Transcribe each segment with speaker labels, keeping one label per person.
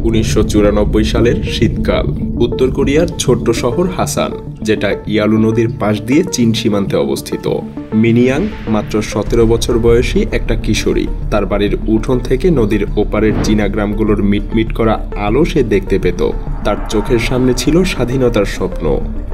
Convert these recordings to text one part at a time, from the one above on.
Speaker 1: 1994 সালের শীতকাল। উত্তর কোরিয়ার ছোট্ট শহর হাসান, যেটা ইয়ালু নদীর পাশ দিয়ে চীন সীমান্তে অবস্থিত। মিনিয়াং মাত্র 17 বছর বয়সী একটা কিশোরী। তার বাড়ির উঠোন থেকে নদীর ওপারের চীনা গ্রামগুলোর মিটমিট করা আলো সে দেখতে পেত। তার চোখের সামনে ছিল স্বাধীনতার স্বপ্ন,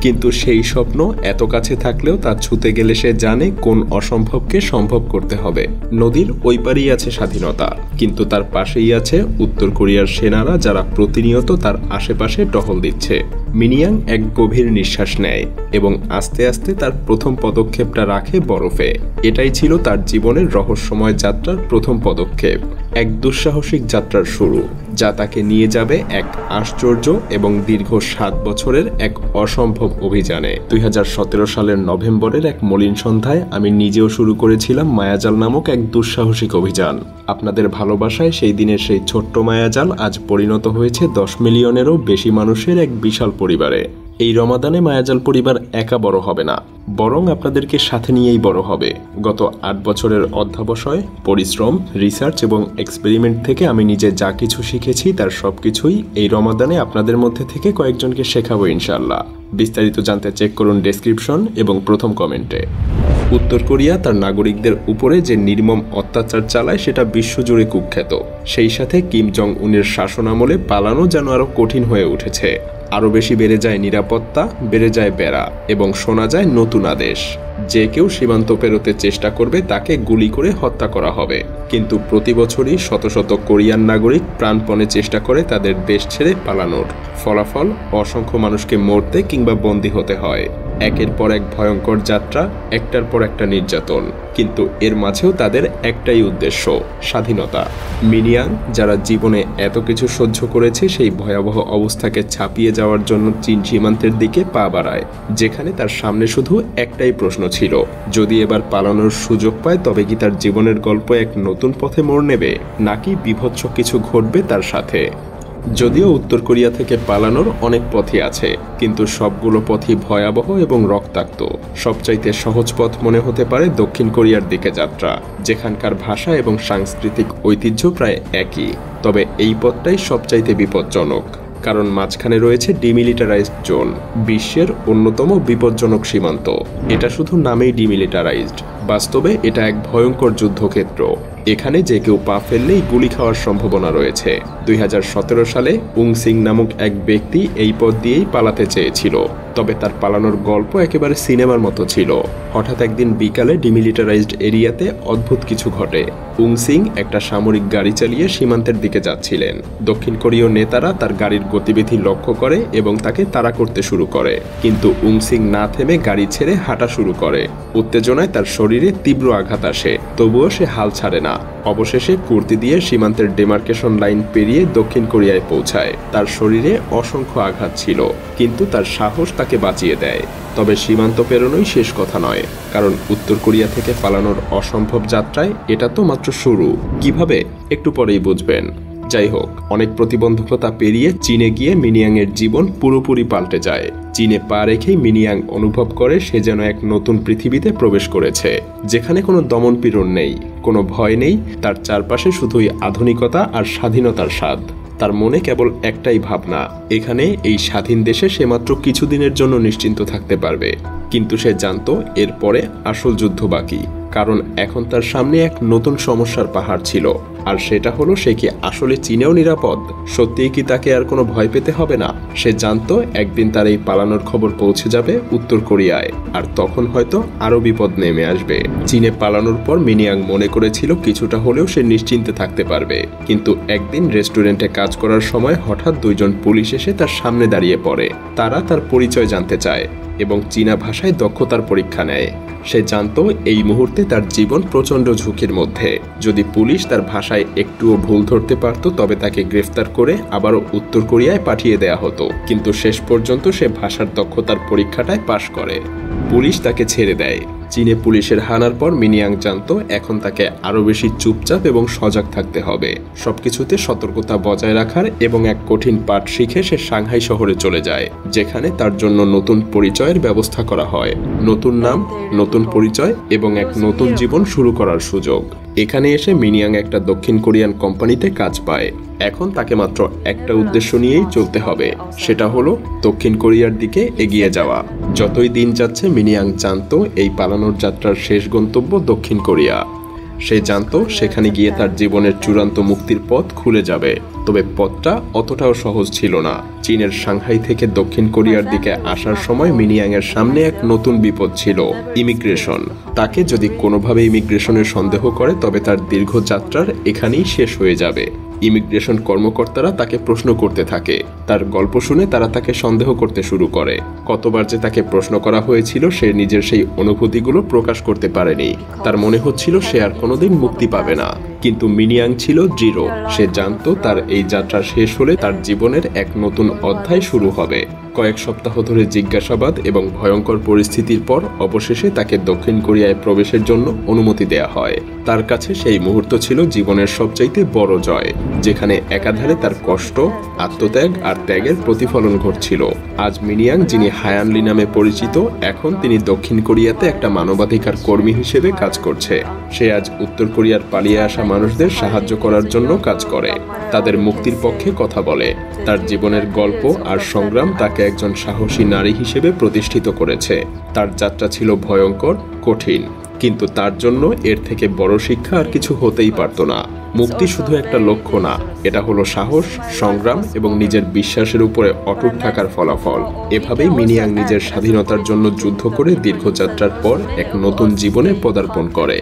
Speaker 1: কিন্তু সেই স্বপ্ন এত কাছে থাকলেও তা ছুঁতে গেলে সে জানে কোন অসম্ভবকে সম্ভব করতে হবে। নদীর ওই পারেই আছে স্বাধীনতা, কিন্তু তার পাশেই আছে উত্তর কোরিয়ার সেনারা, যারা প্রতিনিয়ত তার আশেপাশে টহল দিচ্ছে। মিনিয়াং এক গভীর নিঃশ্বাস নেয় এবং আস্তে আস্তে তার প্রথম পদক্ষেপটা রাখে বরফে। এটাই ছিল তার জীবনের রহস্যময় যাত্রার প্রথম পদক্ষেপ, এক দুঃসাহসিক যাত্রার শুরু, যা তাকে নিয়ে যাবে এক আশ্চর্য এবং দীর্ঘ 7 বছরের এক অসম্ভব অভিযানে। 2017 সালের নভেম্বরের এক মলিন সন্ধ্যায় আমি নিজেও শুরু করেছিলাম মায়াজাল নামক এক দুঃসাহসিক অভিযান। আপনাদের ভালোবাসায় সেই দিনের সেই ছোট্ট মায়াজাল আজ পরিণত হয়েছে 10 মিলিয়নেরও বেশি মানুষের এক বিশাল পরিবারে। এই রমাদানে মায়াজাল পরিবার একা বড় হবে না, বরং আপনাদেরকে সাথে নিয়েই বড় হবে। গত 8 বছরের অধ্যবসায়, পরিশ্রম, রিসার্চ এবং এক্সপেরিমেন্ট থেকে আমি নিজে যা কিছু শিখেছি তার সবকিছুই এই রমাদানে আপনাদের মধ্যে থেকে কয়েকজনকে শেখাবো ইনশাআল্লাহ। বিস্তারিত জানতে চেক করুন ডেসক্রিপশন এবং প্রথম কমেন্টে। উত্তর কোরিয়া তার নাগরিকদের উপরে যে নির্মম অত্যাচার চালায় সেটা বিশ্বজুড়ে কুখ্যাত। সেই সাথে কিম জং উনের শাসনামলে পালানো যেন আরও কঠিন হয়ে উঠেছে। আরও বেশি বেড়ে যায় নিরাপত্তা, বেড়ে যায় বেড়া এবং শোনা যায় নতুন আদেশ, যে কেউ সীমান্ত পেরোতে চেষ্টা করবে তাকে গুলি করে হত্যা করা হবে। কিন্তু প্রতি বছরই শত শত কোরিয়ান নাগরিক প্রাণপণে চেষ্টা করে তাদের দেশ ছেড়ে পালানোর। ফলাফল, অসংখ্য মানুষকে মরতে কিংবা বন্দী হতে হয়। একের পর এক ভয়ঙ্কর যাত্রা, একটার পর একটা নির্যাতন, কিন্তু এর মাঝেও তাদের একটাই উদ্দেশ্য, স্বাধীনতা। মিনিয়াং, যারা জীবনে এত কিছু সহ্য করেছে, সেই ভয়াবহ অবস্থাকে ছাপিয়ে যাওয়ার জন্য চীন সীমান্তের দিকে পা বাড়ায়, যেখানে তার সামনে শুধু একটাই প্রশ্ন ছিল, যদি এবার পালানোর সুযোগ পায় তবে কি তার জীবনের গল্প এক নতুন পথে মোড় নেবে, নাকি বীভৎস কিছু ঘটবে তার সাথে। যদিও উত্তর কোরিয়া থেকে পালানোর অনেক পথই আছে, কিন্তু সবগুলো পথই ভয়াবহ এবং রক্তাক্ত। সবচাইতে সহজ পথ মনে হতে পারে দক্ষিণ কোরিয়ার দিকে যাত্রা, যেখানকার ভাষা এবং সাংস্কৃতিক ঐতিহ্য প্রায় একই। তবে এই পথটাই সবচাইতে বিপজ্জনক, কারণ মাঝখানে রয়েছে ডিমিলিটারাইজড জোন, বিশ্বের অন্যতম বিপজ্জনক সীমান্ত। এটা শুধু নামেই ডিমিলিটারাইজড, বাস্তবে এটা এক ভয়ঙ্কর যুদ্ধক্ষেত্র। এখানে যে কেউ পা ফেললেই গুলি খাওয়ার সম্ভাবনা রয়েছে। 2017 সালে উং সিং নামক এক ব্যক্তি এই পথ দিয়েই পালাতে চেয়েছিল, তবে তার পালানোর গল্প একেবারে সিনেমার মতো ছিল। হঠাৎ একদিন বিকালে ডিমিলিটারাইজড এরিয়াতে অদ্ভুত কিছু ঘটে। উং সিং একটা সামরিক গাড়ি চালিয়ে সীমান্তের দিকে যাচ্ছিলেন। দক্ষিণ কোরীয় নেতারা তার গাড়ির গতিবিধি লক্ষ্য করে এবং তাকে তাড়া করতে শুরু করে, কিন্তু উং সিং না থেমে গাড়ি ছেড়ে হাঁটা শুরু করে। উত্তেজনায় তার শরীরে তীব্র আঘাত আসে, তবুও সে হাল ছাড়ে না। অবশেষে কুর্তি দিয়ে সীমান্তের ডেমার্কেশন লাইন পেরিয়ে দক্ষিণ কোরিয়ায় পৌঁছায়। তার শরীরে অসংখ্য আঘাত ছিল, কিন্তু তার সাহস তাকে বাঁচিয়ে দেয়। তবে সীমান্ত পেরোনোই শেষ কথা নয়, কারণ উত্তর কোরিয়া থেকে পালানোর অসম্ভব যাত্রায় এটা তো মাত্র শুরু। কিভাবে, একটু পরেই বুঝবেন। যাই হোক, অনেক প্রতিবন্ধকতা পেরিয়ে চীনে গিয়ে মিনিয়াংয়ের জীবন পুরোপুরি পাল্টে যায়। চীনে পা রেখেই মিনিয়াং অনুভব করে সে যেন এক নতুন পৃথিবীতে প্রবেশ করেছে, যেখানে কোনো দমনপীড়ন নেই, কোনো ভয় নেই। তার চারপাশে শুধুই আধুনিকতা আর স্বাধীনতার স্বাদ। তার মনে কেবল একটাই ভাবনা, এখানে এই স্বাধীন দেশে সে মাত্র কিছুদিনের জন্য নিশ্চিন্ত থাকতে পারবে। কিন্তু সে জানত এরপরে আসল যুদ্ধ বাকি, কারণ এখন তার সামনে এক নতুন সমস্যার পাহাড় ছিল। আর সেটা হলো, সে কি আসলে চীনেও নিরাপদ? সত্যিই কি তাকে আর কোনো ভয় পেতে হবে না? সে জানতো একদিন তার এই পালানোর খবর পৌঁছে যাবে উত্তর কোরিয়ায়, আর তখন হয়তো আরও বিপদ নেমে আসবে। চীনে পালানোর পর মিনিয়াং মনে করেছিল কিছুটা হলেও সে নিশ্চিন্তে থাকতে পারবে, কিন্তু একদিন রেস্টুরেন্টে কাজ করার সময় হঠাৎ 2 জন পুলিশ এসে তার সামনে দাঁড়িয়ে পড়ে। তারা তার পরিচয় জানতে চায় এবং চীনা ভাষায় দক্ষতার পরীক্ষা নেয়। সে জানতো এই মুহূর্তে তার জীবন প্রচণ্ড ঝুঁকির মধ্যে। যদি পুলিশ তার ভাষায় একটুও ভুল ধরতে পারত তবে তাকে গ্রেফতার করে আবারও উত্তর কোরিয়ায় পাঠিয়ে দেয়া হতো। কিন্তু শেষ পর্যন্ত সে ভাষার দক্ষতার পরীক্ষাটায় পাশ করে। পুলিশ তাকে ছেড়ে দেয়। চীনে পুলিশের হানার পর মিনিয়াং জানতো এখন তাকে আরও বেশি চুপচাপ এবং সজাগ থাকতে হবে, সবকিছুতে সতর্কতা বজায় রাখার, এবং এক কঠিন পাঠ শিখে সে সাংহাই শহরে চলে যায়, যেখানে তার জন্য নতুন পরিচয়ের ব্যবস্থা করা হয়। নতুন নাম, নতুন পরিচয় এবং এক নতুন জীবন শুরু করার সুযোগ। এখানে এসে মিনিয়াং একটা দক্ষিণ কোরিয়ান কোম্পানিতে কাজ পায়। এখন তাকে মাত্র একটা উদ্দেশ্য নিয়েই চলতে হবে, সেটা হলো দক্ষিণ কোরিয়ার দিকে এগিয়ে যাওয়া। যতই দিন যাচ্ছে মিনিয়াং জানত এই পালানোর যাত্রার শেষ গন্তব্য দক্ষিণ কোরিয়া। সে জানত সেখানে গিয়ে তার জীবনের চূড়ান্ত মুক্তির পথ খুলে যাবে। তবে পথটা অতটাও সহজ ছিল না। চীনের সাংহাই থেকে দক্ষিণ কোরিয়ার দিকে আসার সময় মিনিয়াংয়ের সামনে এক নতুন বিপদ ছিল, ইমিগ্রেশন। তাকে যদি কোনোভাবে ইমিগ্রেশনের সন্দেহ করে তবে তার দীর্ঘ যাত্রার এখানেই শেষ হয়ে যাবে। ইমিগ্রেশন কর্মকর্তারা তাকে প্রশ্ন করতে থাকে। তার গল্প শুনে তারা তাকে সন্দেহ করতে শুরু করে। কতবার যে তাকে প্রশ্ন করা হয়েছিল সে নিজের সেই অনুভূতিগুলো প্রকাশ করতে পারেনি। তার মনে হচ্ছিল সে আর কোনোদিন মুক্তি পাবে না। কিন্তু মিনিয়াং ছিল দৃঢ়। সে জানতো তার এই যাত্রা শেষ হলে তার জীবনের এক নতুন অধ্যায় শুরু হবে। কয়েক সপ্তাহ ধরে জিজ্ঞাসাবাদ এবং ভয়ঙ্কর পরিস্থিতির পর অবশেষে তাকে দক্ষিণ কোরিয়ায় প্রবেশের জন্য অনুমতি দেয়া হয়। তার কাছে সেই মুহূর্ত ছিল জীবনের সবচাইতে বড় জয়, যেখানে একাধারে তার কষ্ট, আত্মত্যাগ আর ত্যাগের প্রতিফলন ঘটছিল। আজ মিনিয়াং, যিনি হায়ানলি নামে পরিচিত, এখন তিনি দক্ষিণ কোরিয়াতে একটা মানবাধিকার কর্মী হিসেবে কাজ করছে। সে আজ উত্তর কোরিয়ার পালিয়ে আসা মানুষদের সাহায্য করার জন্য কাজ করে, তাদের মুক্তির পক্ষে কথা বলে। তার জীবনের গল্প আর সংগ্রাম তাকে একজন সাহসী নারী হিসেবে প্রতিষ্ঠিত করেছে। তার যাত্রা ছিল ভয়ঙ্কর, কঠিন, কিন্তু তার জন্য এর থেকে বড় শিক্ষা আর কিছু হতেই পারত না। মুক্তি শুধু একটা লক্ষ্য না, এটা হলো সাহস, সংগ্রাম এবং নিজের বিশ্বাসের উপরে অটুট থাকার ফলাফল। এভাবেই মিনিয়াং নিজের স্বাধীনতার জন্য যুদ্ধ করে দীর্ঘযাত্রার পর এক নতুন জীবনে পদার্পণ করে।